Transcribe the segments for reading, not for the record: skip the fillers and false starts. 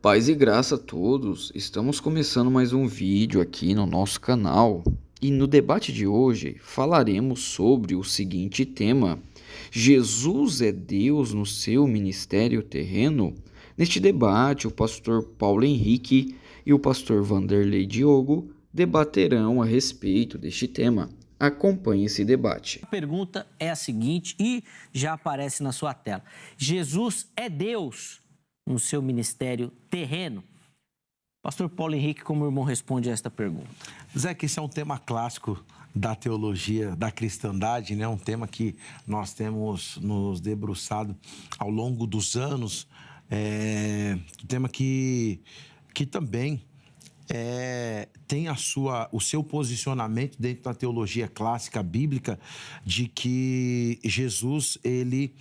Paz e graça a todos. Estamos começando mais um vídeo aqui no nosso canal. E no debate de hoje falaremos sobre o seguinte tema: Jesus é Deus no seu ministério terreno? Neste debate, o pastor Paulo Henrique e o pastor Vanderlei Diogo debaterão a respeito deste tema. Acompanhe esse debate. A pergunta é a seguinte e já aparece na sua tela. Jesus é Deus no seu ministério terreno? Pastor Paulo Henrique, como o irmão responde a esta pergunta? Zé, que esse é um tema clássico da teologia, da cristandade, né? Um tema que nós temos nos debruçado ao longo dos anos. Um tema que também tem o seu posicionamento dentro da teologia clássica bíblica de que Jesus, ele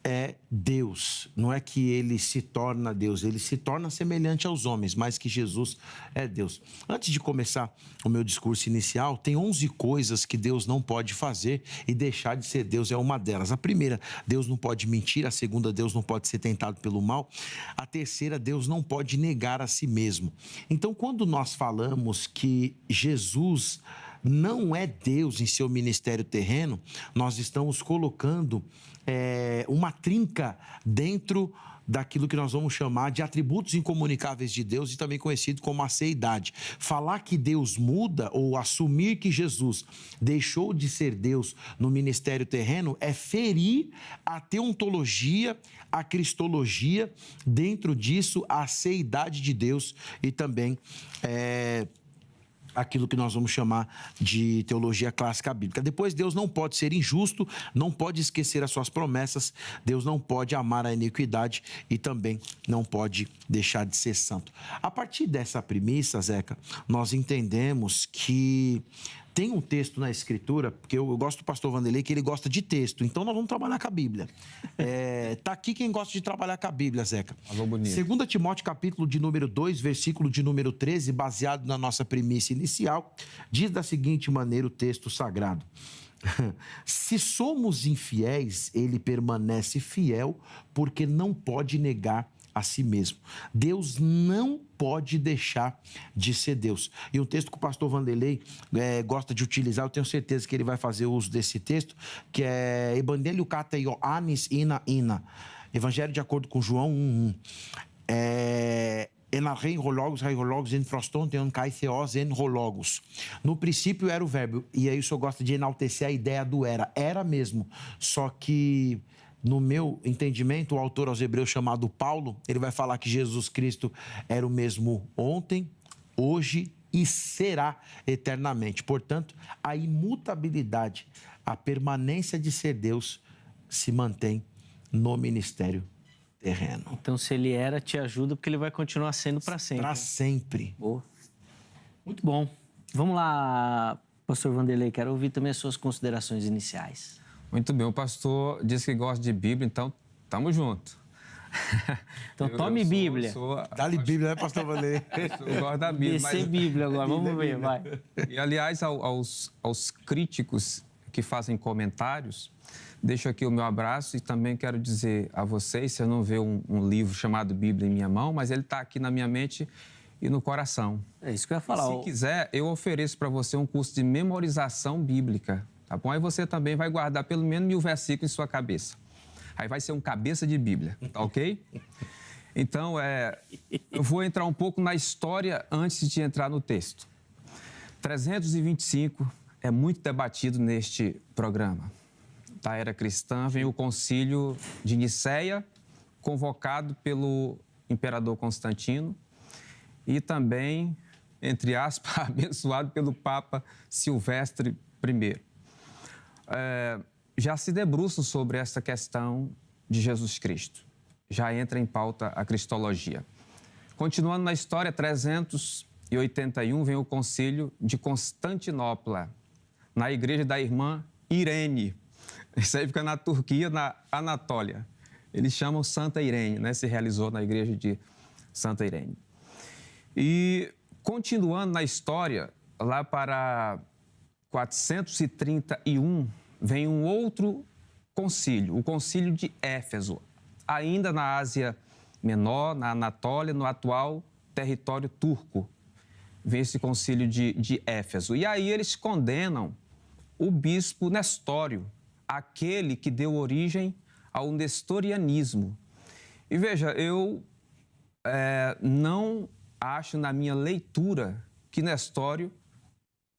é Deus. Não é que ele se torna Deus, ele se torna semelhante aos homens, mas que Jesus é Deus. Antes de começar o meu discurso inicial, tem 11 coisas que Deus não pode fazer e deixar de ser Deus é uma delas. A primeira, Deus não pode mentir. A segunda, Deus não pode ser tentado pelo mal. A terceira, Deus não pode negar a si mesmo. Então, quando nós falamos que Jesus não é Deus em seu ministério terreno, nós estamos colocando uma trinca dentro daquilo que nós vamos chamar de atributos incomunicáveis de Deus e também conhecido como a seidade. Falar que Deus muda ou assumir que Jesus deixou de ser Deus no ministério terreno é ferir a teontologia, a cristologia, dentro disso a seidade de Deus e também aquilo que nós vamos chamar de teologia clássica bíblica. Depois, Deus não pode ser injusto, não pode esquecer as suas promessas, Deus não pode amar a iniquidade e também não pode deixar de ser santo. A partir dessa premissa, Zeca, nós entendemos que tem um texto na Escritura, porque eu gosto do pastor Vanderlei, que ele gosta de texto, então nós vamos trabalhar com a Bíblia. Tá aqui quem gosta de trabalhar com a Bíblia, Zeca. Falou bonito. 2 Timóteo, capítulo de número 2, versículo de número 13, baseado na nossa premissa inicial, diz da seguinte maneira o texto sagrado: se somos infiéis, ele permanece fiel, porque não pode negar a si mesmo. Deus não pode deixar de ser Deus. E um texto que o pastor Vanderlei gosta de utilizar, eu tenho certeza que ele vai fazer uso desse texto, que é Evangelho kata Ioannis ina ina. Evangelho de acordo com João 1:1. No princípio era o verbo, e aí o senhor gosta de enaltecer a ideia do era. Era mesmo, só que no meu entendimento, o autor aos Hebreus chamado Paulo, ele vai falar que Jesus Cristo era o mesmo ontem, hoje e será eternamente. Portanto, a imutabilidade, a permanência de ser Deus se mantém no ministério terreno. Então, se ele era, te ajuda, porque ele vai continuar sendo para sempre. Para sempre. Boa. Muito bom. Vamos lá, pastor Vanderlei, quero ouvir também as suas considerações iniciais. Muito bem, o pastor diz que gosta de Bíblia, então estamos juntos. Então tome Bíblia. Dá-lhe Bíblia, né, pastor Vanderlei? Eu gosto da Bíblia. Descer Bíblia agora, vamos ver, vai. E, aliás, aos críticos que fazem comentários, deixo aqui o meu abraço e também quero dizer a vocês, você não vê um livro chamado Bíblia em minha mão, mas ele está aqui na minha mente e no coração. É isso que eu ia falar. Se quiser, eu ofereço para você um curso de memorização bíblica, tá bom? Aí você também vai guardar pelo menos 1000 versículos em sua cabeça. Aí vai ser um cabeça de Bíblia, tá ok? Então, eu vou entrar um pouco na história antes de entrar no texto. 325 é muito debatido neste programa. Da era cristã vem o concílio de Nicéia, convocado pelo imperador Constantino e também, entre aspas, abençoado pelo Papa Silvestre I. Já se debruçam sobre essa questão de Jesus Cristo. Já entra em pauta a cristologia. Continuando na história, 381 vem o concílio de Constantinopla, na igreja da irmã Irene. Isso aí fica na Turquia, na Anatólia. Eles chamam Santa Irene, né? Se realizou na igreja de Santa Irene. E continuando na história, lá para 431, vem um outro concílio, o concílio de Éfeso, ainda na Ásia Menor, na Anatólia, no atual território turco. Vem esse concílio de Éfeso. E aí eles condenam o bispo Nestório, aquele que deu origem ao nestorianismo. E veja, eu não acho na minha leitura que Nestório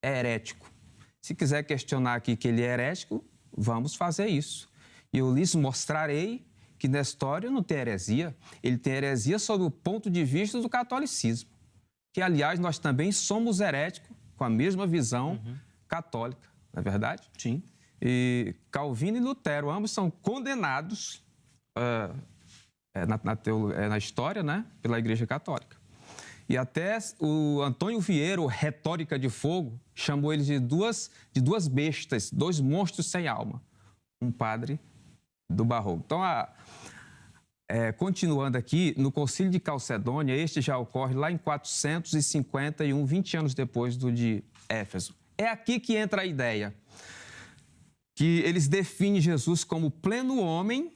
é herético. Se quiser questionar aqui que ele é herético, vamos fazer isso. E eu lhes mostrarei que Nestório não tem heresia. Ele tem heresia sob o ponto de vista do catolicismo. Que, aliás, nós também somos heréticos com a mesma visão católica, não é verdade? Sim. E Calvino e Lutero, ambos são condenados na história, né, pela Igreja Católica. E até o Antônio Vieira, o Retórica de Fogo, chamou eles de duas bestas, dois monstros sem alma. Um padre do Barroco. Então, continuando aqui, no Concílio de Calcedônia, este já ocorre lá em 451, 20 anos depois do de Éfeso. É aqui que entra a ideia que eles definem Jesus como pleno homem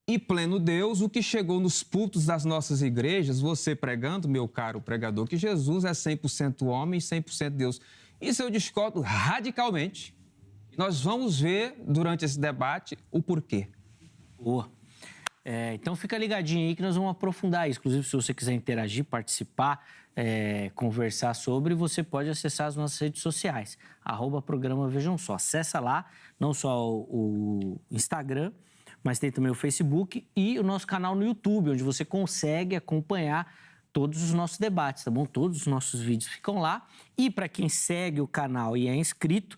e pleno Deus, o que chegou nos púlpitos das nossas igrejas, você pregando, meu caro pregador, que Jesus é 100% homem e 100% Deus. Isso eu discordo radicalmente. Nós vamos ver, durante esse debate, o porquê. Boa. Então fica ligadinho aí que nós vamos aprofundar isso. Inclusive, se você quiser interagir, participar, conversar sobre, você pode acessar as nossas redes sociais. @programa Vejam Só. Acessa lá, não só o Instagram, mas tem também o Facebook e o nosso canal no YouTube, onde você consegue acompanhar todos os nossos debates, tá bom? Todos os nossos vídeos ficam lá. E para quem segue o canal e é inscrito,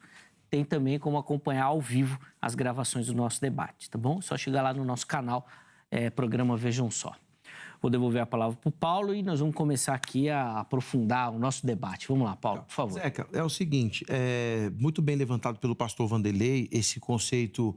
tem também como acompanhar ao vivo as gravações do nosso debate, tá bom? É só chegar lá no nosso canal, Programa Vejam Só. Vou devolver a palavra para o Paulo e nós vamos começar aqui a aprofundar o nosso debate. Vamos lá, Paulo, por favor. Zeca, é o seguinte, muito bem levantado pelo pastor Vanderlei, esse conceito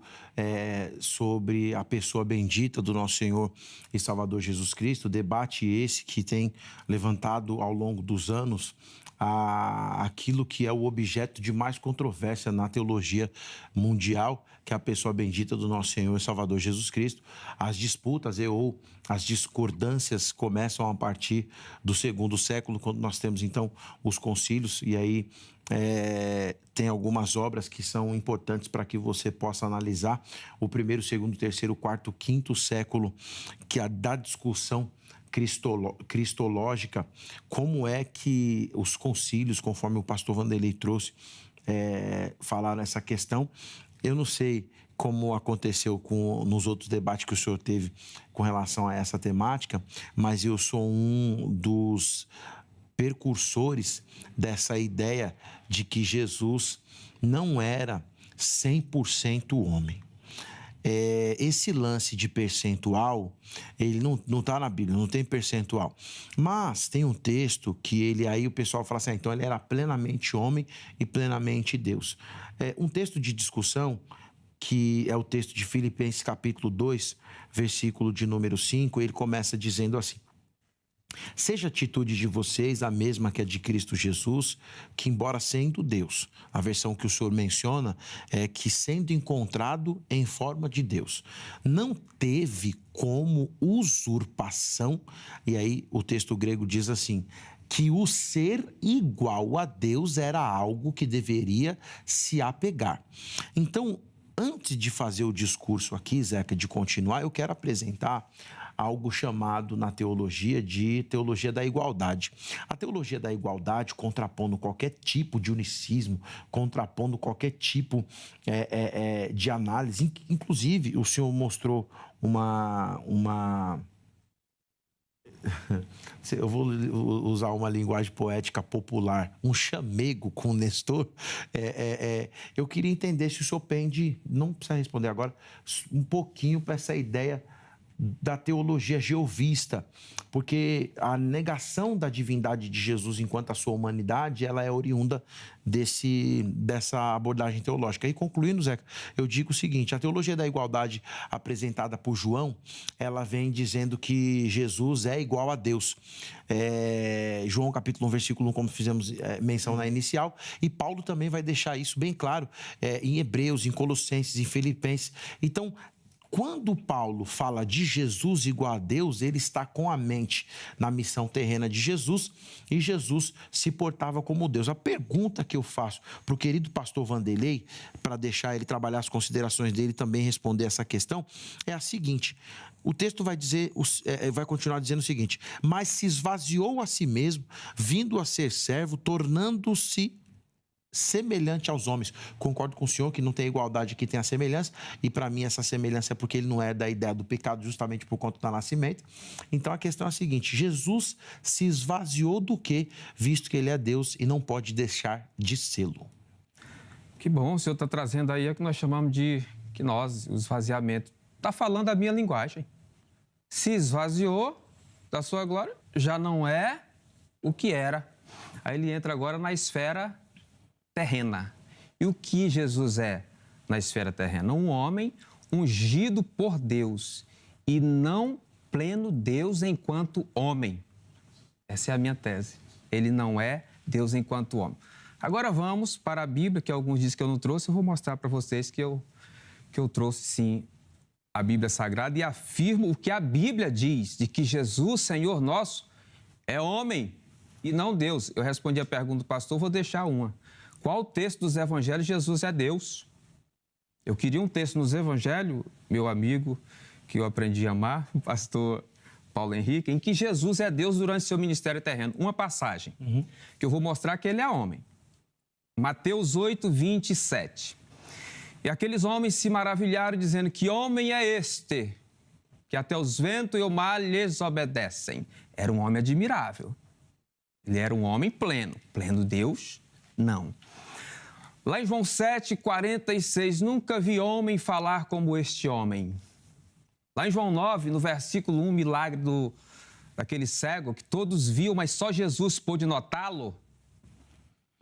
sobre a pessoa bendita do nosso Senhor e Salvador Jesus Cristo, debate esse que tem levantado ao longo dos anos aquilo que é o objeto de mais controvérsia na teologia mundial, que é a pessoa bendita do nosso Senhor e Salvador Jesus Cristo. As disputas ou as discordâncias começam a partir do segundo século, quando nós temos, então, os concílios, e aí tem algumas obras que são importantes para que você possa analisar. O primeiro, segundo, terceiro, quarto, quinto século, que é da discussão cristológica, como é que os concílios, conforme o pastor Vanderlei trouxe, falaram essa questão. Eu não sei como aconteceu nos outros debates que o senhor teve com relação a essa temática, mas eu sou um dos precursores dessa ideia de que Jesus não era 100% homem. Esse lance de percentual, ele não está na Bíblia, não tem percentual. Mas tem um texto que aí o pessoal fala assim, então ele era plenamente homem e plenamente Deus. Um texto de discussão, que é o texto de Filipenses capítulo 2, versículo de número 5, ele começa dizendo assim: seja a atitude de vocês a mesma que a de Cristo Jesus, que embora sendo Deus, a versão que o senhor menciona é que sendo encontrado em forma de Deus, não teve como usurpação, e aí o texto grego diz assim, que o ser igual a Deus era algo que deveria se apegar. Então, antes de fazer o discurso aqui, Zeca, de continuar, eu quero apresentar algo chamado na teologia de teologia da igualdade. A teologia da igualdade, contrapondo qualquer tipo de unicismo, contrapondo qualquer tipo de análise. Inclusive, o senhor mostrou uma eu vou usar uma linguagem poética popular, um chamego com o Nestor. Eu queria entender se o senhor pende, não precisa responder agora, um pouquinho para essa ideia da teologia jeovista, porque a negação da divindade de Jesus enquanto a sua humanidade, ela é oriunda dessa abordagem teológica. E concluindo, Zeca, eu digo o seguinte, a teologia da igualdade apresentada por João, ela vem dizendo que Jesus é igual a Deus. João capítulo 1, versículo 1, como fizemos menção na inicial, e Paulo também vai deixar isso bem claro em Hebreus, em Colossenses, em Filipenses. Então, quando Paulo fala de Jesus igual a Deus, ele está com a mente na missão terrena de Jesus e Jesus se portava como Deus. A pergunta que eu faço para o querido pastor Vanderlei, para deixar ele trabalhar as considerações dele e também responder essa questão, é a seguinte: o texto vai continuar dizendo o seguinte: mas se esvaziou a si mesmo, vindo a ser servo, tornando-se semelhante aos homens. Concordo com o senhor que não tem igualdade, que tem a semelhança, e para mim essa semelhança é porque ele não é da ideia do pecado, justamente por conta do nascimento. Então a questão é a seguinte: Jesus se esvaziou do quê? Visto que ele é Deus e não pode deixar de sê-lo. Que bom, o senhor está trazendo aí o que nós chamamos de gnose, o esvaziamento. Está falando a minha linguagem. Se esvaziou da sua glória, já não é o que era. Aí ele entra agora na esfera terrena. E o que Jesus é na esfera terrena? Um homem ungido por Deus e não pleno Deus enquanto homem. Essa é a minha tese. Ele não é Deus enquanto homem. Agora vamos para a Bíblia, que alguns dizem que eu não trouxe. Eu vou mostrar para vocês que eu trouxe sim a Bíblia Sagrada e afirmo o que a Bíblia diz, de que Jesus, Senhor nosso, é homem e não Deus. Eu respondi a pergunta do pastor, vou deixar uma. Qual texto dos evangelhos Jesus é Deus? Eu queria um texto nos evangelhos, meu amigo, que eu aprendi a amar, o pastor Paulo Henrique, em que Jesus é Deus durante seu ministério terreno. Uma passagem, que eu vou mostrar que ele é homem. Mateus 8, 27. E aqueles homens se maravilharam, dizendo: que homem é este, que até os ventos e o mar lhes obedecem? Era um homem admirável. Ele era um homem pleno. Pleno Deus? Não. Lá em João 7, 46, nunca vi homem falar como este homem. Lá em João 9, no versículo 1, milagre daquele cego, que todos viam, mas só Jesus pôde notá-lo.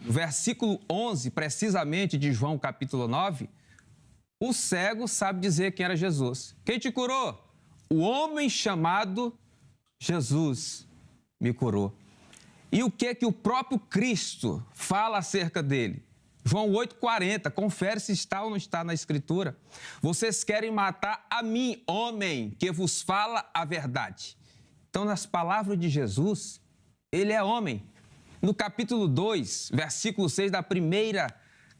No versículo 11, precisamente, de João, capítulo 9, o cego sabe dizer quem era Jesus. Quem te curou? O homem chamado Jesus me curou. E o que o próprio Cristo fala acerca dele? João 8,40, confere se está ou não está na Escritura. Vocês querem matar a mim, homem, que vos fala a verdade. Então, nas palavras de Jesus, ele é homem. No capítulo 2, versículo 6 da primeira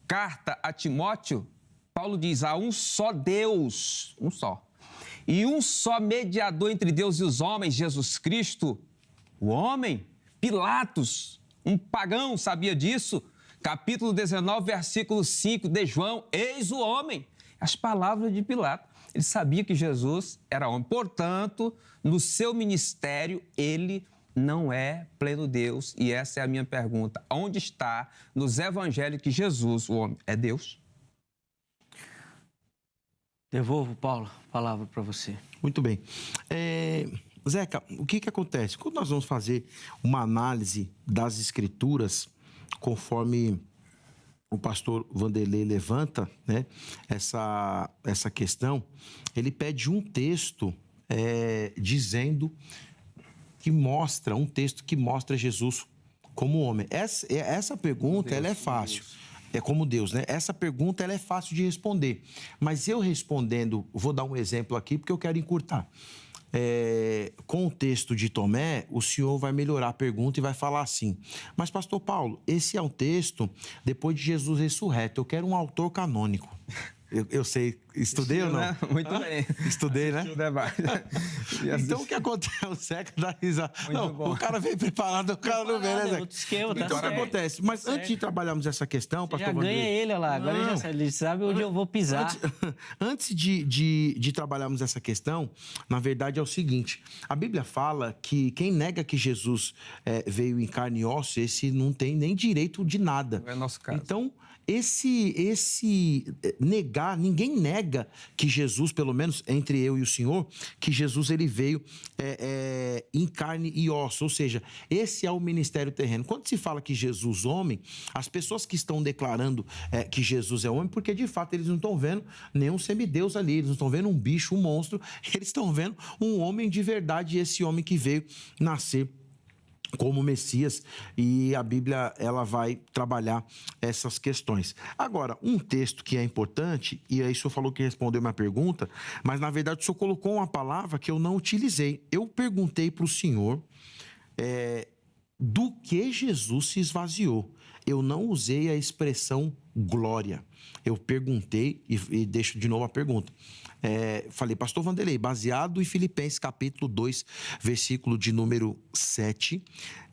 carta a Timóteo, Paulo diz: há um só Deus, um só, e um só mediador entre Deus e os homens, Jesus Cristo, o homem. Pilatos, um pagão, sabia disso? Capítulo 19, versículo 5 de João: eis o homem. As palavras de Pilatos. Ele sabia que Jesus era homem. Portanto, no seu ministério, ele não é pleno Deus. E essa é a minha pergunta: onde está nos evangelhos que Jesus, o homem, é Deus? Devolvo, Paulo, a palavra para você. Muito bem. Zeca, o que acontece? Quando nós vamos fazer uma análise das Escrituras, conforme o pastor Vanderlei levanta, né, essa questão, ele pede um texto dizendo que mostra, um texto que mostra Jesus como homem. Essa pergunta, Deus, ela é fácil. É como Deus, né? Essa pergunta, ela é fácil de responder. Mas eu respondendo, vou dar um exemplo aqui, porque eu quero encurtar. Com o texto de Tomé, o senhor vai melhorar a pergunta e vai falar assim: mas pastor Paulo, esse é um texto depois de Jesus ressurreto, eu quero um autor canônico. Eu sei, estudei ou não? Né? Muito bem. Estudei, né? O debate. Então o que acontece? O Zeca dá risada. Não, bom. o cara vem preparado, o cara não vem, né, Zeca? Outro esquema, Então o que acontece? Mas antes de trabalharmos essa questão, Você pastor já Vanderlei, ganha ele, olha lá. Agora ele sabe onde eu vou pisar. Antes de trabalharmos essa questão, na verdade é o seguinte: a Bíblia fala que quem nega que Jesus veio em carne e osso, esse não tem nem direito de nada. Não é nosso caso. Então, esse negar, ninguém nega que Jesus, pelo menos entre eu e o senhor, que Jesus ele veio em carne e osso, ou seja, esse é o ministério terreno. Quando se fala que Jesus homem, as pessoas que estão declarando que Jesus é homem, porque de fato eles não estão vendo nenhum semideus ali, eles não estão vendo um bicho, um monstro, eles estão vendo um homem de verdade, esse homem que veio nascer como Messias, e a Bíblia ela vai trabalhar essas questões. Agora, um texto que é importante, e aí o senhor falou que respondeu minha pergunta, mas na verdade o senhor colocou uma palavra que eu não utilizei. Eu perguntei para o senhor do que Jesus se esvaziou. Eu não usei a expressão glória. Eu perguntei, e deixo de novo a pergunta. Falei, pastor Vanderlei, baseado em Filipenses capítulo 2, versículo de número 7,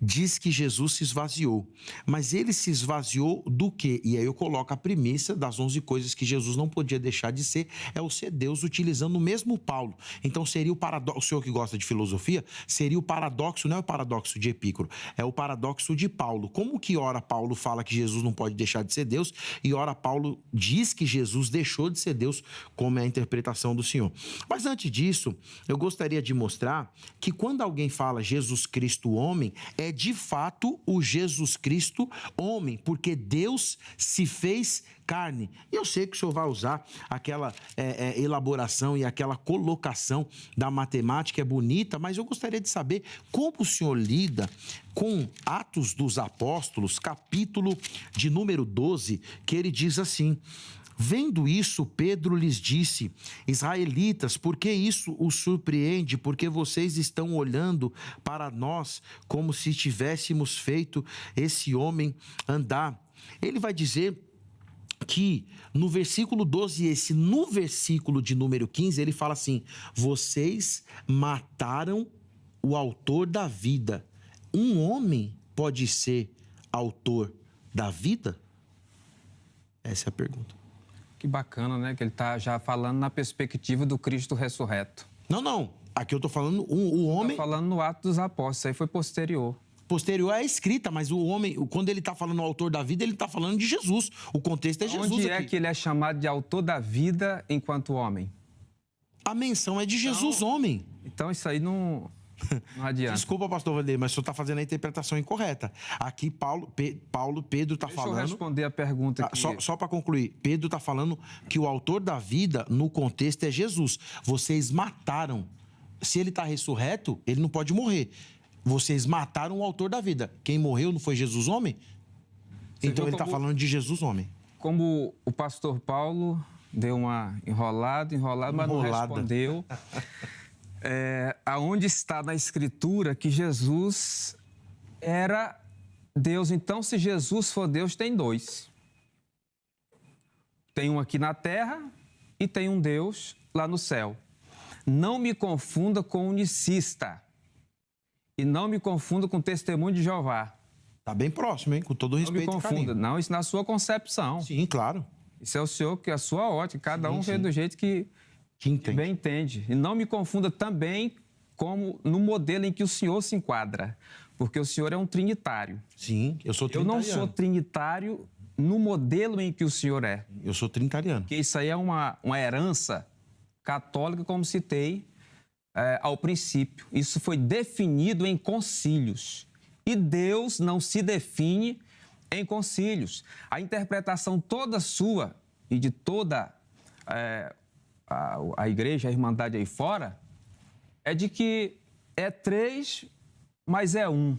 diz que Jesus se esvaziou. Mas ele se esvaziou do quê? E aí eu coloco a premissa das 11 coisas que Jesus não podia deixar de ser, é o ser Deus, utilizando o mesmo Paulo. Então seria o paradoxo, o senhor que gosta de filosofia, seria o paradoxo, não é o paradoxo de Epícoro, é o paradoxo de Paulo. Como que ora Paulo fala que Jesus não pode deixar de ser Deus, e ora Paulo diz que Jesus deixou de ser Deus, como é a interpretação do Senhor. Mas antes disso, eu gostaria de mostrar que quando alguém fala Jesus Cristo homem, é de fato o Jesus Cristo homem, porque Deus se fez carne. E eu sei que o senhor vai usar aquela elaboração e aquela colocação da matemática, é bonita, mas eu gostaria de saber como o senhor lida com Atos dos Apóstolos, capítulo de número 12, que ele diz assim: vendo isso, Pedro lhes disse: israelitas, por que isso os surpreende? Porque vocês estão olhando para nós como se tivéssemos feito esse homem andar. Ele vai dizer que no versículo 12, no versículo de número 15, ele fala assim: vocês mataram o autor da vida. Um homem pode ser autor da vida? Essa é a pergunta. Que bacana, né? Que ele está já falando na perspectiva do Cristo ressurreto. Não. Aqui eu estou falando o homem... Estou falando no Ato dos Apóstolos, isso aí foi posterior. Posterior é a escrita, mas o homem, quando ele está falando o autor da vida, ele está falando de Jesus. O contexto é Jesus. Onde aqui. é que ele é chamado de autor da vida enquanto homem? A menção é de Jesus, homem. Então isso aí não adianta. Desculpa, pastor Vanderlei, mas o senhor está fazendo a interpretação incorreta. Aqui Pedro está falando... Deixa eu responder a pergunta aqui. Só para concluir, Pedro está falando que o autor da vida, no contexto, é Jesus. Vocês mataram. Se ele está ressurreto, ele não pode morrer. Vocês mataram o autor da vida. Quem morreu não foi Jesus homem? Então ele está falando de Jesus homem. Como o pastor Paulo deu uma enrolada, mas não respondeu. Aonde está na Escritura que Jesus era Deus? Então, se Jesus for Deus, tem dois. Tem um aqui na terra e tem um Deus lá no céu. Não me confunda com unicista. E não me confunda com testemunho de Jeová. Tá bem próximo, hein? Com todo o respeito. Não me confunda. Não, isso na sua concepção. Sim, claro. Isso é o senhor, que é a sua ótica. Cada um vê do jeito que bem entende. E não me confunda também como no modelo em que o senhor se enquadra. Porque o senhor é um trinitário. Sim, eu sou trinitariano. Eu não sou trinitário no modelo em que o senhor é. Eu sou trinitariano. Porque isso aí é uma herança católica, como citei ao princípio. Isso foi definido em concílios. E Deus não se define em concílios. A interpretação toda sua e de toda a igreja, a irmandade aí fora, é de que é três, mas é um.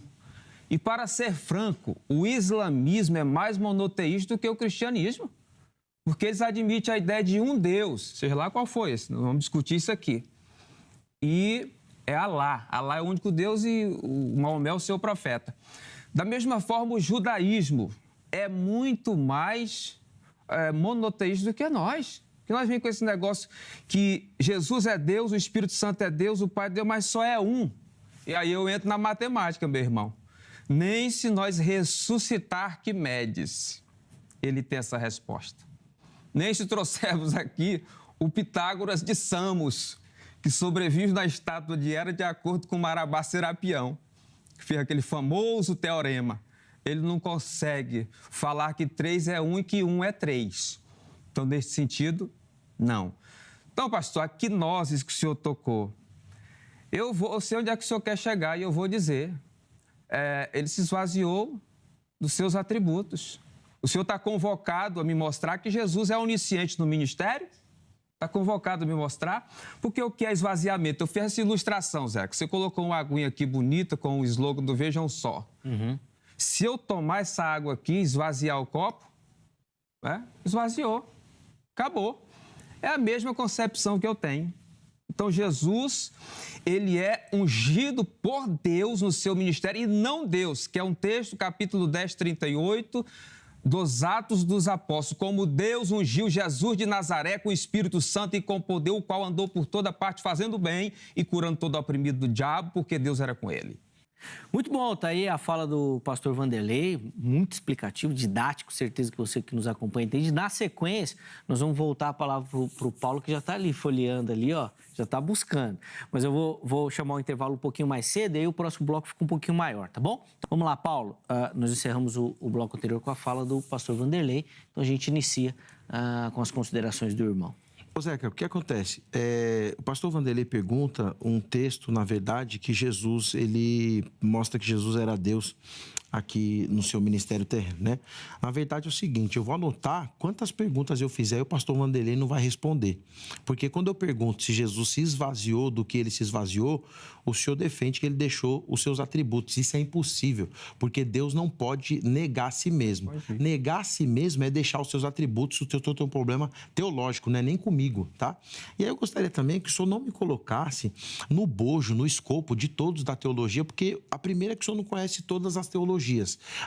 E para ser franco, o islamismo é mais monoteísta do que o cristianismo. Porque eles admitem a ideia de um Deus, seja lá qual for esse, nós vamos discutir isso aqui. E é Alá. Alá é o único Deus e o Maomé é o seu profeta. Da mesma forma, o judaísmo é muito mais monoteísta do que nós. Que nós vemos com esse negócio que Jesus é Deus, o Espírito Santo é Deus, o Pai é Deus, mas só é um. E aí eu entro na matemática, meu irmão. Nem se nós ressuscitar Arquimedes, ele tem essa resposta. Nem se trouxermos aqui o Pitágoras de Samos, que sobrevive na estátua de Hera de acordo com Marabá Serapião, que fez aquele famoso teorema. Ele não consegue falar que 3 é 1 e que 1 é 3. Então, nesse sentido, não. Então, pastor, a quinoses que o senhor tocou, eu sei onde é que o senhor quer chegar e eu vou dizer. Ele se esvaziou dos seus atributos. O senhor está convocado a me mostrar que Jesus é onisciente no ministério? Está convocado a me mostrar? Porque o que é esvaziamento? Eu fiz essa ilustração, Zeca. Você colocou uma aguinha aqui bonita com o slogan do Vejam Só. Se eu tomar essa água aqui e esvaziar o copo, esvaziou. Acabou. É a mesma concepção que eu tenho. Então, Jesus, ele é ungido por Deus no seu ministério e não Deus, que é um texto, capítulo 10, 38, dos Atos dos Apóstolos. Como Deus ungiu Jesus de Nazaré com o Espírito Santo e com poder, o qual andou por toda parte fazendo bem e curando todo oprimido do diabo, porque Deus era com ele. Muito bom, tá aí a fala do pastor Vanderlei, muito explicativo, didático, certeza que você que nos acompanha entende. Na sequência, nós vamos voltar a palavra para o Paulo, que já está ali folheando ali, ó, já está buscando. Mas eu vou chamar o intervalo um pouquinho mais cedo, e aí o próximo bloco fica um pouquinho maior, tá bom? Vamos lá, Paulo. Nós encerramos o bloco anterior com a fala do pastor Vanderlei, então a gente inicia com as considerações do irmão. Ô Zeca, o que acontece? O pastor Vanderlei pergunta um texto, na verdade, que Jesus, ele mostra que Jesus era Deus aqui no seu ministério terreno, né? Na verdade é o seguinte, eu vou anotar quantas perguntas eu fizer e o pastor Vanderlei não vai responder. Porque quando eu pergunto se Jesus se esvaziou do que ele se esvaziou, o senhor defende que ele deixou os seus atributos. Isso é impossível, porque Deus não pode negar a si mesmo. Negar a si mesmo é deixar os seus atributos. O senhor tem um problema teológico, não é nem comigo, tá? E aí eu gostaria também que o senhor não me colocasse no bojo, no escopo de todos da teologia, porque a primeira é que o senhor não conhece todas as teologias.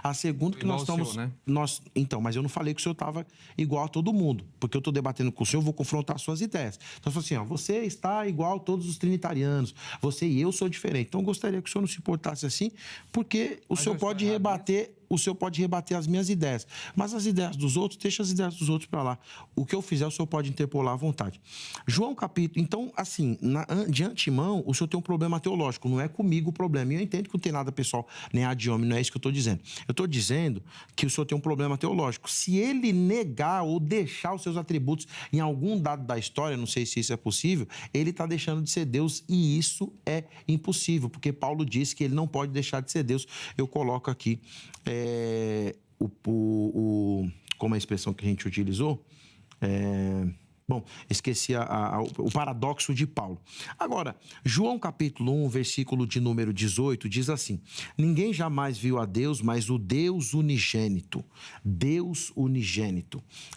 A segunda que nós estamos... Senhor, né? Então, mas eu não falei que o senhor estava igual a todo mundo, porque eu estou debatendo com o senhor, eu vou confrontar suas ideias. Então, eu falo assim, você está igual a todos os trinitarianos, você e eu sou diferente. Então, eu gostaria que o senhor não se portasse assim, porque o senhor pode rebater... O senhor pode rebater as minhas ideias, mas as ideias dos outros, deixa as ideias dos outros para lá. O que eu fizer, o senhor pode interpolar à vontade. João capítulo... Então, assim, de antemão, o senhor tem um problema teológico, não é comigo o problema. E eu entendo que não tem nada pessoal, nem ad hominem, não é isso que eu estou dizendo. Eu estou dizendo que o senhor tem um problema teológico. Se ele negar ou deixar os seus atributos em algum dado da história, não sei se isso é possível, ele está deixando de ser Deus e isso é impossível, porque Paulo disse que ele não pode deixar de ser Deus. Eu coloco aqui... como é a expressão que a gente utilizou? Esqueci o paradoxo de Paulo. Agora, João capítulo 1, versículo de número 18, diz assim: ninguém jamais viu a Deus, mas o Deus unigênito,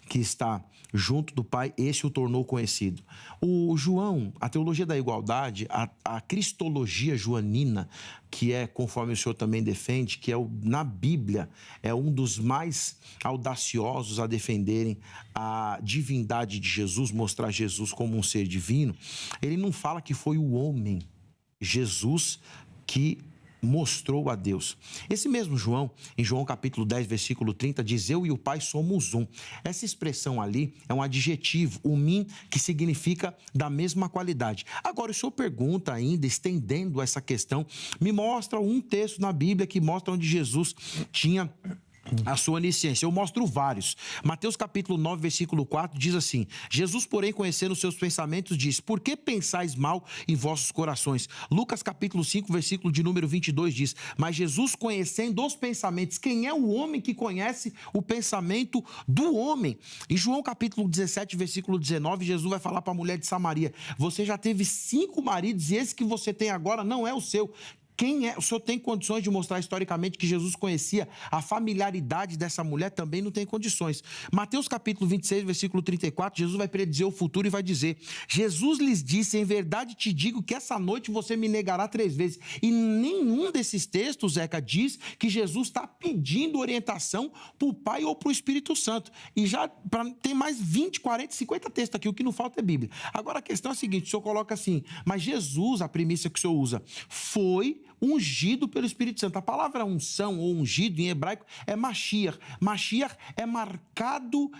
que está junto do Pai, esse o tornou conhecido. O João, a teologia da igualdade, a cristologia joanina, que é, conforme o senhor também defende, que é na Bíblia, é um dos mais audaciosos a defenderem a divindade de Jesus, mostrar Jesus como um ser divino. Ele não fala que foi o homem, Jesus, que mostrou a Deus. Esse mesmo João, em João capítulo 10, versículo 30, diz: eu e o Pai somos um. Essa expressão ali é um adjetivo, umim, que significa da mesma qualidade. Agora, o senhor pergunta ainda, estendendo essa questão, me mostra um texto na Bíblia que mostra onde Jesus tinha a sua onisciência. Eu mostro vários. Mateus capítulo 9, versículo 4 diz assim: Jesus, porém, conhecendo os seus pensamentos, diz: por que pensais mal em vossos corações? Lucas capítulo 5, versículo de número 22 diz: mas Jesus, conhecendo os pensamentos, quem é o homem que conhece o pensamento do homem? Em João capítulo 17, versículo 19, Jesus vai falar para a mulher de Samaria: você já teve 5 maridos e esse que você tem agora não é o seu. Quem é? O senhor tem condições de mostrar historicamente que Jesus conhecia a familiaridade dessa mulher? Também não tem condições. Mateus capítulo 26, versículo 34, Jesus vai predizer o futuro e vai dizer: Jesus lhes disse, em verdade te digo que essa noite você me negará 3 vezes. E nenhum desses textos, Zeca, diz que Jesus está pedindo orientação para o Pai ou para o Espírito Santo. E já tem mais 20, 40, 50 textos aqui, o que não falta é Bíblia. Agora a questão é a seguinte, o senhor coloca assim: mas Jesus, a primícia que o senhor usa, foi ungido pelo Espírito Santo. A palavra unção ou ungido em hebraico é Mashiach. Mashiach é marcado,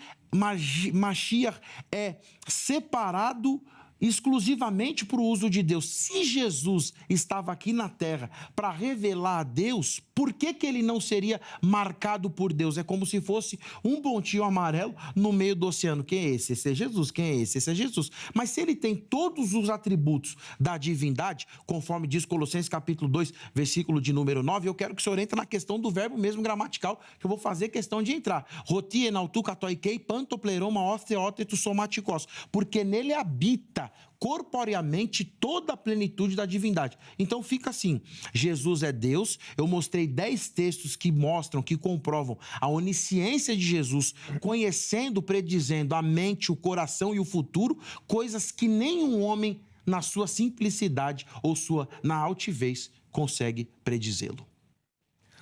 Mashiach é separado exclusivamente para o uso de Deus. Se Jesus estava aqui na terra para revelar a Deus, por que ele não seria marcado por Deus? É como se fosse um pontinho amarelo no meio do oceano. Quem é esse? Esse é Jesus. Quem é esse? Esse é Jesus. Mas se ele tem todos os atributos da divindade, conforme diz Colossenses capítulo 2, versículo de número 9, eu quero que o senhor entre na questão do verbo mesmo gramatical, que eu vou fazer questão de entrar. Roti, enautu, katoikei, pantopleroma, osteóteto, somatikos. Porque nele habita corporeamente toda a plenitude da divindade. Então fica assim, Jesus é Deus. Eu mostrei 10 textos que mostram, que comprovam a onisciência de Jesus, conhecendo, predizendo a mente, o coração e o futuro, coisas que nenhum homem na sua simplicidade ou na altivez consegue predizê-lo.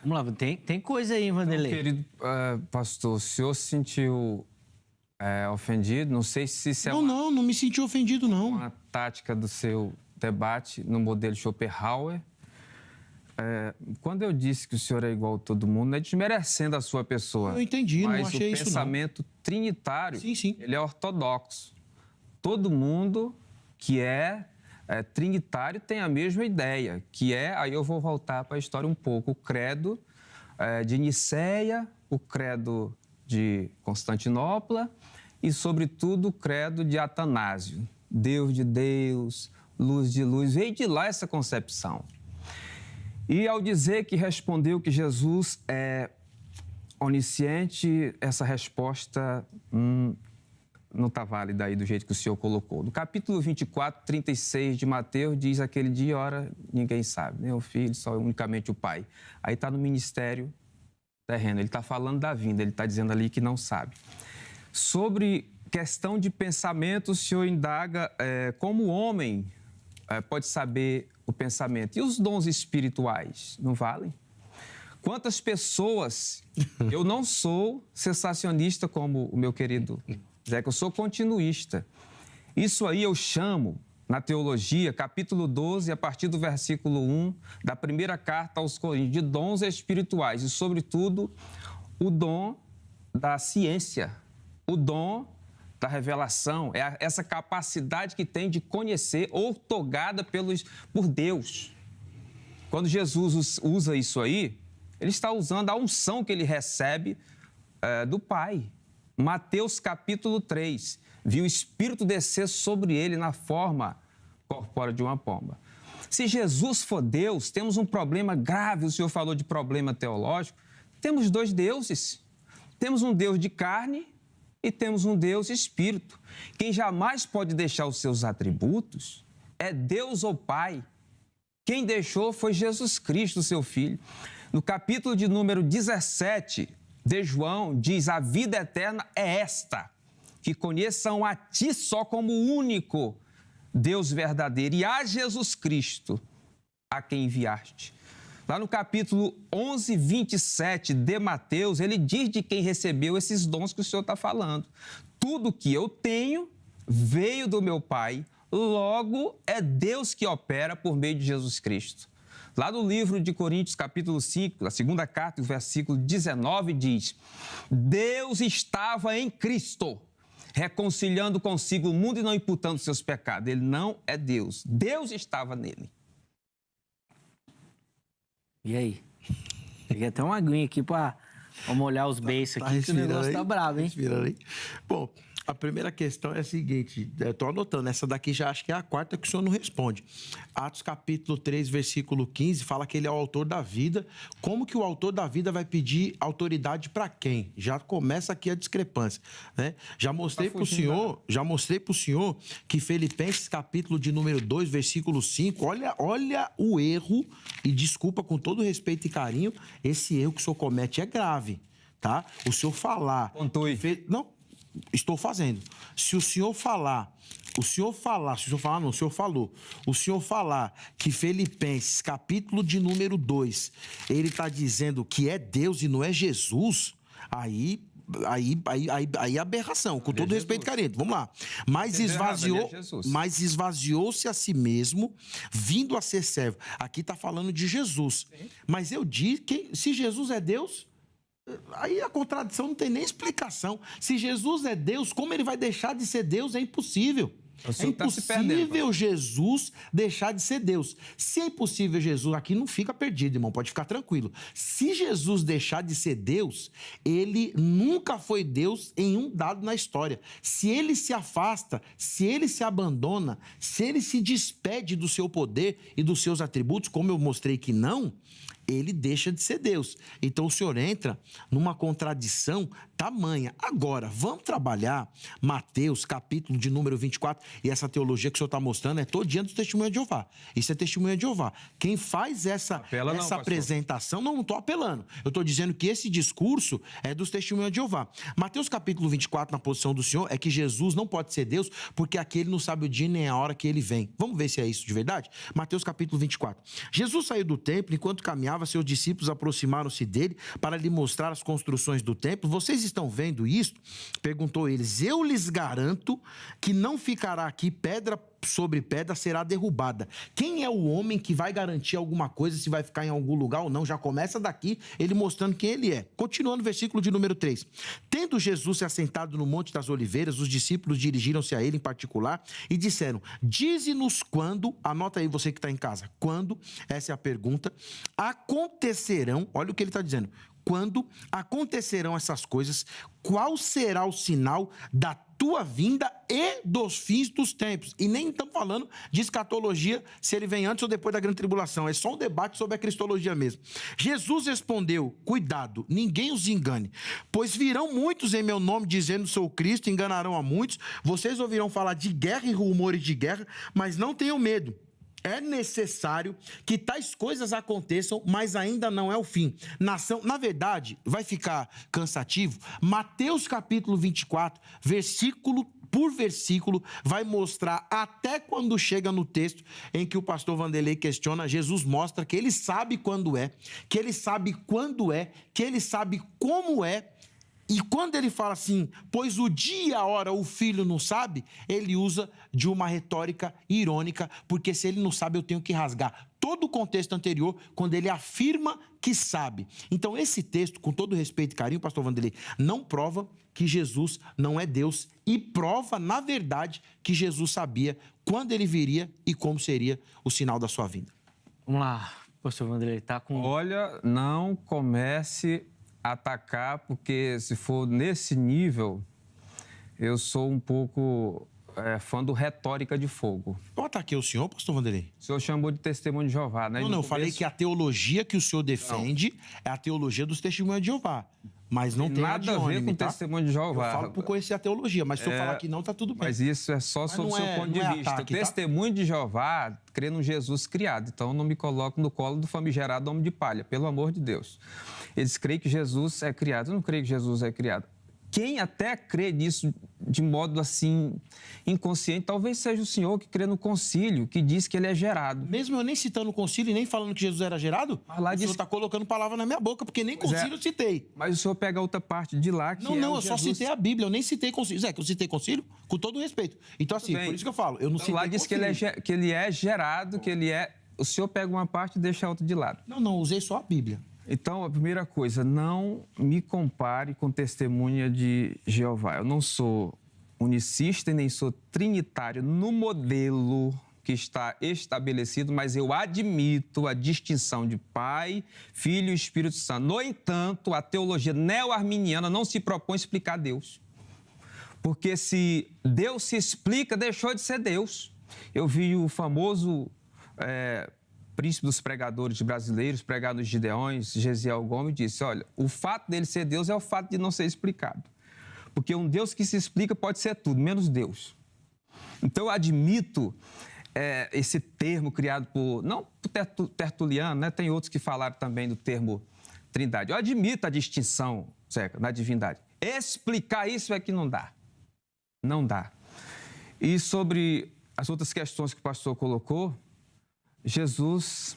Vamos lá, tem coisa aí, Vanderlei. Então, querido pastor, o senhor se sentiu ofendido? Não sei se isso é não me senti ofendido, não. uma tática do seu debate no modelo Schopenhauer. Quando eu disse que o senhor é igual a todo mundo, não é desmerecendo a sua pessoa. Eu entendi, não achei isso, não. Mas o pensamento trinitário, sim. ele é ortodoxo. Todo mundo que é trinitário tem a mesma ideia, que aí eu vou voltar para a história um pouco, o credo de Nicéia, o credo de Constantinopla e, sobretudo, o credo de Atanásio. Deus de Deus, luz de luz, veio de lá essa concepção. E ao dizer que respondeu que Jesus é onisciente, essa resposta não está válida aí do jeito que o senhor colocou. No capítulo 24, 36 de Mateus, diz aquele dia e hora, ninguém sabe, nem o filho, só unicamente o pai. Aí está no ministério terreno, ele está falando da vinda, ele está dizendo ali que não sabe. Sobre questão de pensamento, o senhor indaga como o homem pode saber o pensamento. E os dons espirituais, não valem? Quantas pessoas... Eu não sou sensacionista como o meu querido Zé, que eu sou continuista. Isso aí eu chamo, na teologia, capítulo 12, a partir do versículo 1, da primeira carta aos Coríntios, de dons espirituais e, sobretudo, o dom da ciência, o dom da revelação, é essa capacidade que tem de conhecer, outorgada por Deus. Quando Jesus usa isso aí, ele está usando a unção que ele recebe do Pai. Mateus capítulo 3, viu o Espírito descer sobre ele na forma corpórea de uma pomba. Se Jesus for Deus, temos um problema grave. O senhor falou de problema teológico. Temos 2 deuses. Temos um Deus de carne e temos um Deus espírito. Quem jamais pode deixar os seus atributos é Deus ou Pai. Quem deixou foi Jesus Cristo, seu Filho. No capítulo de número 17 de João, diz: a vida eterna é esta, que conheçam a ti só como o único Deus verdadeiro e a Jesus Cristo, a quem enviaste. Lá no capítulo 11, 27 de Mateus, ele diz de quem recebeu esses dons que o senhor está falando. Tudo que eu tenho veio do meu Pai, logo é Deus que opera por meio de Jesus Cristo. Lá no livro de Coríntios, capítulo 5, na segunda carta, o versículo 19, diz: Deus estava em Cristo, reconciliando consigo o mundo e não imputando seus pecados. Ele não é Deus. Deus estava nele. E aí? Peguei até uma aguinha aqui para molhar os beiços aqui, que o negócio tá bravo, hein? Aí. Bom, a primeira questão é a seguinte, eu estou anotando, essa daqui já acho que é a quarta que o senhor não responde. Atos capítulo 3, versículo 15, fala que ele é o autor da vida. Como que o autor da vida vai pedir autoridade para quem? Já começa aqui a discrepância, né? Já mostrei para o senhor que Filipenses capítulo de número 2, versículo 5, olha o erro, e desculpa com todo respeito e carinho, esse erro que o senhor comete é grave, tá? O senhor falar... Pontue. Não, estou fazendo. Se o senhor falar que Filipenses, capítulo de número 2, ele está dizendo que é Deus e não é Jesus, aí é aberração, com todo respeito e carinho. Vamos lá. Mas esvaziou-se a si mesmo, vindo a ser servo. Aqui está falando de Jesus. Sim. Mas eu digo que se Jesus é Deus... Aí a contradição não tem nem explicação. Se Jesus é Deus, como ele vai deixar de ser Deus? É impossível. O É senhor tá se perdendo, impossível Jesus deixar de ser Deus. Se é impossível Jesus, aqui não fica perdido, irmão, pode ficar tranquilo. Se Jesus deixar de ser Deus, ele nunca foi Deus em um dado na história. Se ele se afasta, se ele se abandona, se ele se despede do seu poder e dos seus atributos, como eu mostrei que não, ele deixa de ser Deus. Então o senhor entra numa contradição tamanha. Agora, vamos trabalhar Mateus, capítulo de número 24, e essa teologia que o senhor está mostrando é todinha do Testemunho de Jeová. Isso é Testemunho de Jeová. Quem faz essa apresentação, não estou apelando. Eu estou dizendo que esse discurso é dos Testemunhos de Jeová. Mateus, capítulo 24, na posição do senhor, é que Jesus não pode ser Deus porque aquele não sabe o dia nem a hora que ele vem. Vamos ver se é isso de verdade? Mateus, capítulo 24. Jesus saiu do templo, enquanto caminhava, seus discípulos aproximaram-se dele para lhe mostrar as construções do templo. Vocês estão vendo isto? Perguntou eles. Eu lhes garanto que não ficará aqui pedra sobre pedra, será derrubada. Quem é o homem que vai garantir alguma coisa, se vai ficar em algum lugar ou não? Já começa daqui, ele mostrando quem ele é. Continuando o versículo de número 3. Tendo Jesus se assentado no Monte das Oliveiras, os discípulos dirigiram-se a ele em particular e disseram, dize-nos quando, anota aí você que está em casa, quando, essa é a pergunta, acontecerão, olha o que ele está dizendo, quando acontecerão essas coisas, qual será o sinal da tua vinda e dos fins dos tempos? E nem estamos falando de escatologia, se ele vem antes ou depois da grande tribulação. É só um debate sobre a cristologia mesmo. Jesus respondeu, cuidado, ninguém os engane, pois virão muitos em meu nome dizendo sou Cristo, enganarão a muitos. Vocês ouvirão falar de guerra e rumores de guerra, mas não tenham medo. É necessário que tais coisas aconteçam, mas ainda não é o fim. Na verdade, vai ficar cansativo. Mateus capítulo 24, versículo por versículo, vai mostrar até quando chega no texto em que o pastor Vanderlei questiona, Jesus mostra que ele sabe quando é, que ele sabe quando é, que ele sabe como é. E quando ele fala assim, pois o dia e a hora o filho não sabe, ele usa de uma retórica irônica, porque se ele não sabe, eu tenho que rasgar todo o contexto anterior, quando ele afirma que sabe. Então, esse texto, com todo respeito e carinho, pastor Vanderlei, não prova que Jesus não é Deus e prova, na verdade, que Jesus sabia quando ele viria e como seria o sinal da sua vinda. Vamos lá, pastor Vanderlei, tá com... Olha, não comece atacar, porque se for nesse nível, eu sou um pouco fã do retórica de fogo. Eu ataquei o senhor, pastor Vanderlei? O senhor chamou de testemunho de Jeová, né? Não, eu falei que a teologia que o senhor defende é a teologia dos testemunhos de Jeová. Mas não tem nada a ver com o testemunho de Jeová. Eu falo por conhecer a teologia, mas se eu falar que não, tá tudo bem. Mas isso é só sob o seu ponto de vista. Ataque, o testemunho de Jeová crê no Jesus criado. Então, eu não me coloco no colo do famigerado homem de palha, pelo amor de Deus. Eles creem que Jesus é criado. Eu não creio que Jesus é criado. Quem até crê nisso de modo assim inconsciente, talvez seja o senhor que crê no concílio, que diz que ele é gerado. Mesmo eu nem citando o concílio e nem falando que Jesus era gerado, o senhor está colocando palavra na minha boca, porque nem concílio eu citei. Mas o senhor pega outra parte de lá que eu só citei a Bíblia, eu nem citei concílio. Zé, que eu citei concílio com todo respeito. Então assim, por isso que eu falo, eu não citei lá diz concílio. que ele é gerado, que ele é... O senhor pega uma parte e deixa a outra de lado. Não, usei só a Bíblia. Então, a primeira coisa, não me compare com testemunha de Jeová. Eu não sou unicista e nem sou trinitário no modelo que está estabelecido, mas eu admito a distinção de Pai, Filho e Espírito Santo. No entanto, a teologia neo-arminiana não se propõe a explicar Deus. Porque se Deus se explica, deixou de ser Deus. Eu vi o famoso... príncipe dos pregadores brasileiros, pregar nos Gideões, Gesiel Gomes, disse, olha, o fato dele ser Deus é o fato de não ser explicado. Porque um Deus que se explica pode ser tudo, menos Deus. Então, eu admito esse termo criado não por Tertuliano, né? Tem outros que falaram também do termo trindade. Eu admito a distinção, Zeca, na divindade. Explicar isso é que não dá. Não dá. E sobre as outras questões que o pastor colocou, Jesus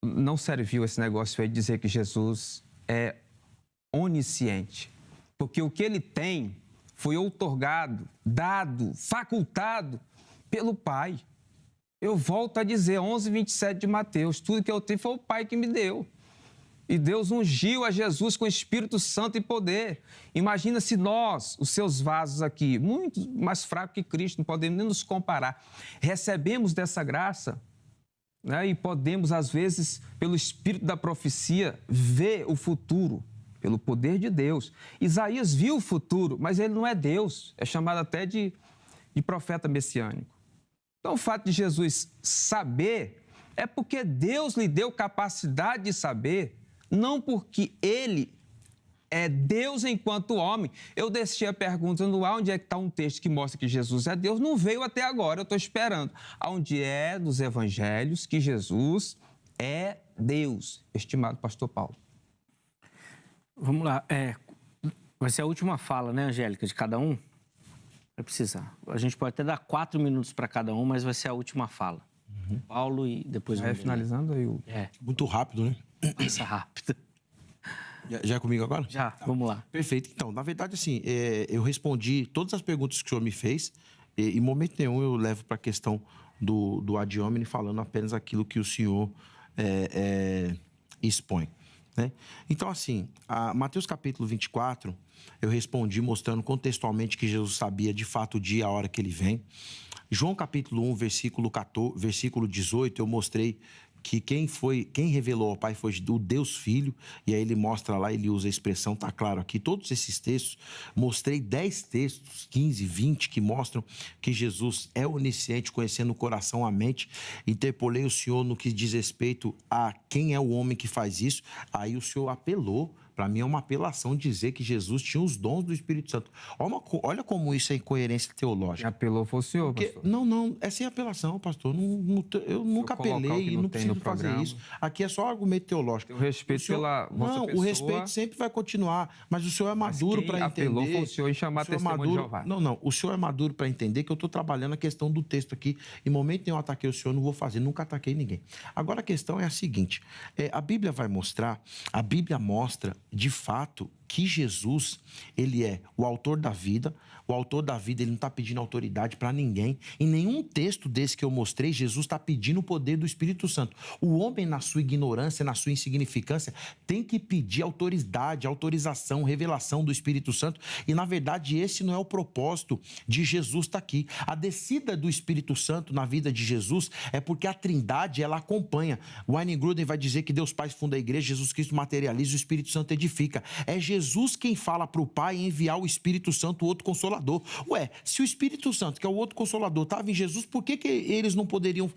não serviu esse negócio aí de dizer que Jesus é onisciente. Porque o que ele tem foi outorgado, dado, facultado pelo Pai. Eu volto a dizer, 11:27 de Mateus, tudo que eu tenho foi o Pai que me deu. E Deus ungiu a Jesus com Espírito Santo e poder. Imagina se nós, os seus vasos aqui, muito mais fracos que Cristo, não podemos nem nos comparar, recebemos dessa graça, né? E podemos, às vezes, pelo Espírito da profecia, ver o futuro, pelo poder de Deus. Isaías viu o futuro, mas ele não é Deus, é chamado até de profeta messiânico. Então, o fato de Jesus saber é porque Deus lhe deu capacidade de saber, não porque ele é Deus enquanto homem. Eu deixei a pergunta no ar, onde é que está um texto que mostra que Jesus é Deus? Não veio até agora, eu estou esperando. Onde é nos evangelhos que Jesus é Deus, estimado pastor Paulo? Vamos lá. Vai ser a última fala, né, Angélica, de cada um? Vai precisar. A gente pode até dar 4 minutos para cada um, mas vai ser a última fala. Paulo e depois... Finalizando aí o... Muito rápido, né? Passa rápido. Já é comigo agora? Já, vamos lá. Perfeito. Então, na verdade, assim, eu respondi todas as perguntas que o senhor me fez. Em momento nenhum eu levo para a questão do ad hominem, falando apenas aquilo que o senhor expõe, né? Então, assim, Mateus capítulo 24, eu respondi mostrando contextualmente que Jesus sabia de fato o dia e a hora que ele vem. João capítulo 1, versículo 18, eu mostrei que quem revelou ao Pai foi o Deus Filho, e aí ele mostra lá, ele usa a expressão, tá claro aqui, todos esses textos, mostrei 10 textos, 15, 20, que mostram que Jesus é onisciente, conhecendo o coração, a mente. Interpolei o Senhor no que diz respeito a quem é o homem que faz isso, aí o Senhor apelou. Para mim é uma apelação dizer que Jesus tinha os dons do Espírito Santo. Olha como isso é incoerência teológica. Quem apelou foi o senhor, pastor. Não, é sem apelação, pastor. Eu nunca apelei e não preciso fazer isso. Aqui é só argumento teológico. O respeito pela vossa pessoa... o respeito sempre vai continuar, mas o senhor é maduro para entender... apelou foi o senhor em chamar testemunho de Jeová. Não, o senhor é maduro para entender que eu estou trabalhando a questão do texto aqui. Em momento nenhum eu ataquei o senhor, não vou fazer, nunca ataquei ninguém. Agora a questão é a seguinte, a Bíblia mostra, de fato, que Jesus, ele é o autor da vida. O autor da vida, ele não está pedindo autoridade para ninguém. Em nenhum texto desse que eu mostrei, Jesus está pedindo o poder do Espírito Santo. O homem, na sua ignorância, na sua insignificância, tem que pedir autoridade, autorização, revelação do Espírito Santo. E, na verdade, esse não é o propósito de Jesus estar aqui. A descida do Espírito Santo na vida de Jesus é porque a Trindade, ela acompanha. O Wayne Gruden vai dizer que Deus Pai funda a igreja, Jesus Cristo materializa, o Espírito Santo edifica. É Jesus quem fala para o Pai enviar o Espírito Santo, o outro Consolador. Ué, se o Espírito Santo, que é o outro Consolador, estava em Jesus, por que eles não poderiam,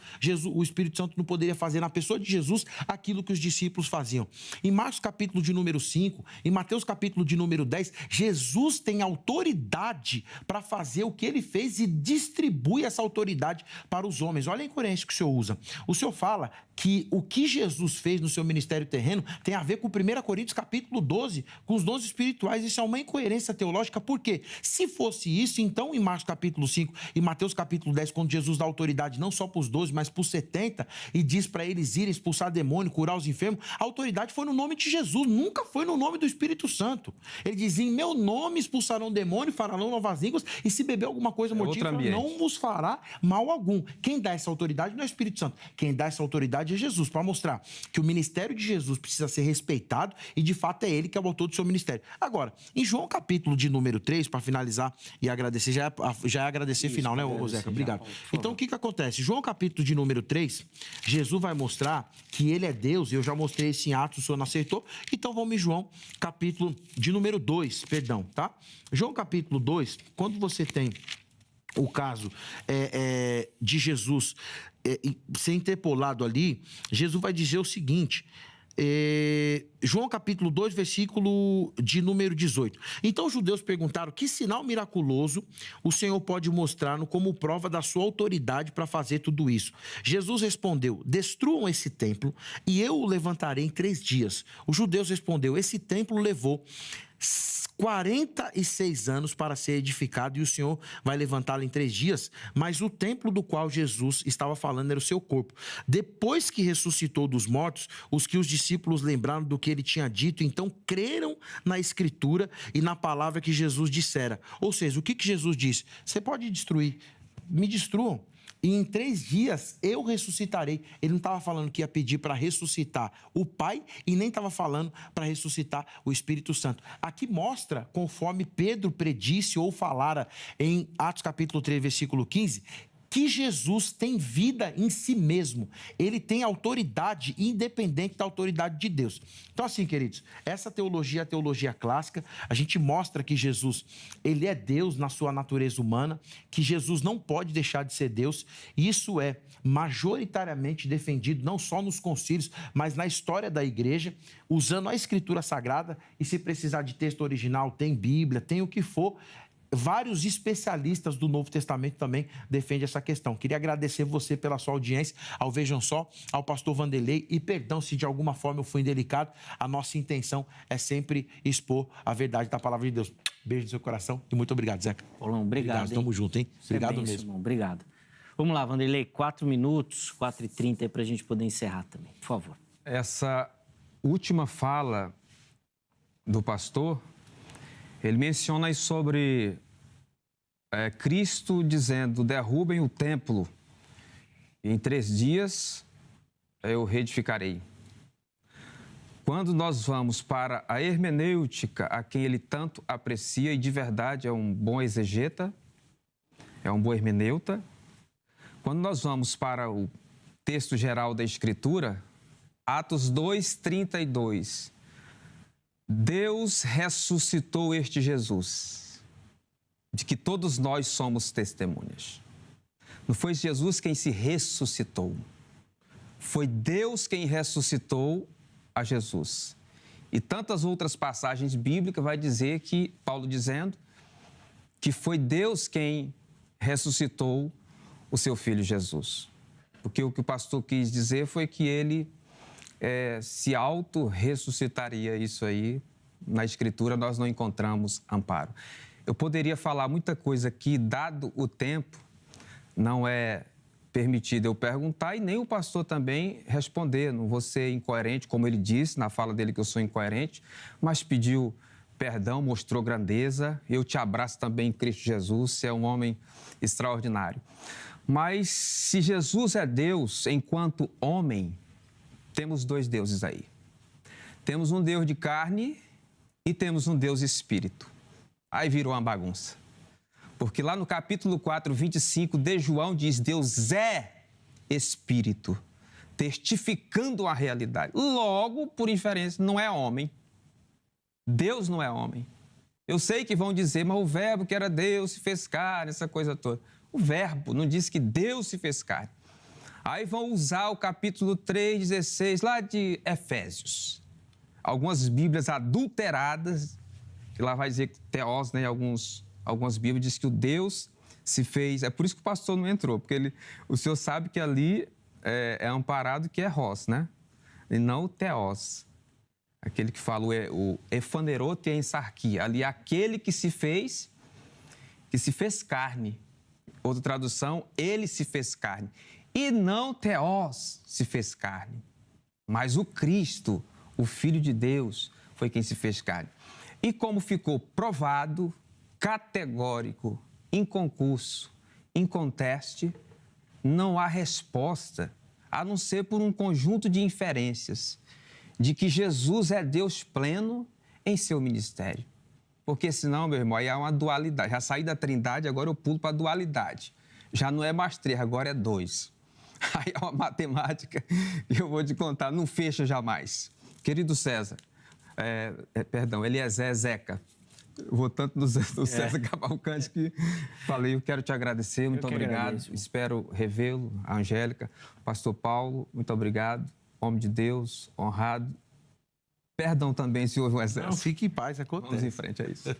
o Espírito Santo não poderia fazer na pessoa de Jesus aquilo que os discípulos faziam? Em Marcos capítulo de número 5, em Mateus capítulo de número 10, Jesus tem autoridade para fazer o que ele fez e distribui essa autoridade para os homens. Olha a incoerência que o senhor usa. O senhor fala que o que Jesus fez no seu ministério terreno tem a ver com 1 Coríntios capítulo 12, com os dons espirituais. Isso é uma incoerência teológica, porque se fosse isso, então em Marcos capítulo 5 e Mateus capítulo 10, quando Jesus dá autoridade não só para os 12, mas para os 70, e diz para eles irem expulsar demônio, curar os enfermos, a autoridade foi no nome de Jesus, nunca foi no nome do Espírito Santo. Ele dizia, em meu nome expulsarão demônio, farão novas línguas, e se beber alguma coisa mortífera, não vos fará mal algum. Quem dá essa autoridade não é o Espírito Santo. Quem dá essa autoridade é Jesus, para mostrar que o ministério de Jesus precisa ser respeitado e, de fato, é ele que é o autor do seu ministério. Agora, em João capítulo de número 3, para finalizar e agradecer, já é agradecer isso, final, né, Zeca? Obrigado. Então, o que acontece? João capítulo de número 3, Jesus vai mostrar que ele é Deus, e eu já mostrei esse em Atos, o senhor não aceitou, então vamos em João capítulo de número 2, perdão, tá? João capítulo 2, quando você tem o caso de Jesus ser interpolado ali, Jesus vai dizer o seguinte, João capítulo 2, versículo de número 18. Então os judeus perguntaram que sinal miraculoso o Senhor pode mostrar como prova da sua autoridade para fazer tudo isso. Jesus respondeu, destruam esse templo e eu o levantarei em 3 dias. Os judeus respondeu, esse templo levou 46 anos para ser edificado e o Senhor vai levantá-lo em 3 dias, mas o templo do qual Jesus estava falando era o seu corpo. Depois que ressuscitou dos mortos, os discípulos lembraram do que ele tinha dito, então creram na Escritura e na palavra que Jesus dissera. Ou seja, o que Jesus disse? Você pode destruir, me destruam. E em 3 dias eu ressuscitarei. Ele não estava falando que ia pedir para ressuscitar o Pai e nem estava falando para ressuscitar o Espírito Santo. Aqui mostra, conforme Pedro predisse ou falara em Atos capítulo 3, versículo 15, que Jesus tem vida em si mesmo. Ele tem autoridade independente da autoridade de Deus. Então, assim, queridos, essa teologia é a teologia clássica. A gente mostra que Jesus, ele é Deus na sua natureza humana, que Jesus não pode deixar de ser Deus. Isso é majoritariamente defendido não só nos concílios, mas na história da igreja, usando a Escritura Sagrada. E se precisar de texto original, tem Bíblia, tem o que for. Vários especialistas do Novo Testamento também defendem essa questão. Queria agradecer você pela sua audiência, ao Vejam Só, ao pastor Vanderlei, e perdão se de alguma forma eu fui indelicado. A nossa intenção é sempre expor a verdade da palavra de Deus. Beijo no seu coração e muito obrigado, Zeca. Paulão, obrigado. Tamo junto, hein? Obrigado benção, mesmo. Irmão. Obrigado. Vamos lá, Vanderlei, 4 minutos, 4h30 aí para a gente poder encerrar também, por favor. Essa última fala do pastor, ele menciona aí sobre Cristo dizendo: derrubem o templo e em 3 dias eu reedificarei. Quando nós vamos para a hermenêutica, a quem ele tanto aprecia e de verdade é um bom exegeta, é um bom hermeneuta, quando nós vamos para o texto geral da Escritura, Atos 2:32, Deus ressuscitou este Jesus, de que todos nós somos testemunhas. Não foi Jesus quem se ressuscitou, foi Deus quem ressuscitou a Jesus. E tantas outras passagens bíblicas vai dizer que, Paulo dizendo, que foi Deus quem ressuscitou o seu filho Jesus. Porque o que o pastor quis dizer foi que ele se auto-ressuscitaria. Isso aí, na Escritura, nós não encontramos amparo. Eu poderia falar muita coisa aqui, dado o tempo, não é permitido eu perguntar e nem o pastor também responder. Não vou ser incoerente, como ele disse na fala dele que eu sou incoerente, mas pediu perdão, mostrou grandeza. Eu te abraço também em Cristo Jesus, você é um homem extraordinário. Mas se Jesus é Deus enquanto homem, temos 2 deuses aí. Temos um Deus de carne e temos um Deus espírito. Aí virou uma bagunça. Porque lá no capítulo 4, 25 de João diz: Deus é espírito, testificando a realidade. Logo, por inferência, não é homem. Deus não é homem. Eu sei que vão dizer, mas o verbo que era Deus se fez carne, essa coisa toda. O verbo não diz que Deus se fez carne. Aí vão usar o capítulo 3:16 lá de Efésios. Algumas bíblias adulteradas, que lá vai dizer que Teós, né, algumas bíblias diz que o Deus se fez. É por isso que o pastor não entrou, porque o senhor sabe que ali é amparado que é Rós, né? E não o Teós. Aquele que fala o efanerote em sarquia. Ali aquele que se fez carne. Outra tradução, ele se fez carne. E não Teós se fez carne, mas o Cristo, o Filho de Deus, foi quem se fez carne. E como ficou provado, categórico, inconcurso, inconteste, não há resposta, a não ser por um conjunto de inferências de que Jesus é Deus pleno em seu ministério. Porque senão, meu irmão, aí há uma dualidade. Já saí da trindade, agora eu pulo para a dualidade. Já não é mais 3, agora é 2. Aí é uma matemática que eu vou te contar, não fecha jamais. Querido César, Eliezer Zeca, eu vou tanto no César Cavalcante que falei, eu quero te agradecer, muito obrigado. Agradeço. Espero revê-lo, a Angélica, pastor Paulo, muito obrigado. Homem de Deus, honrado. Perdão também se houve um excesso. Não, fique em paz, acontece. Vamos em frente a isso.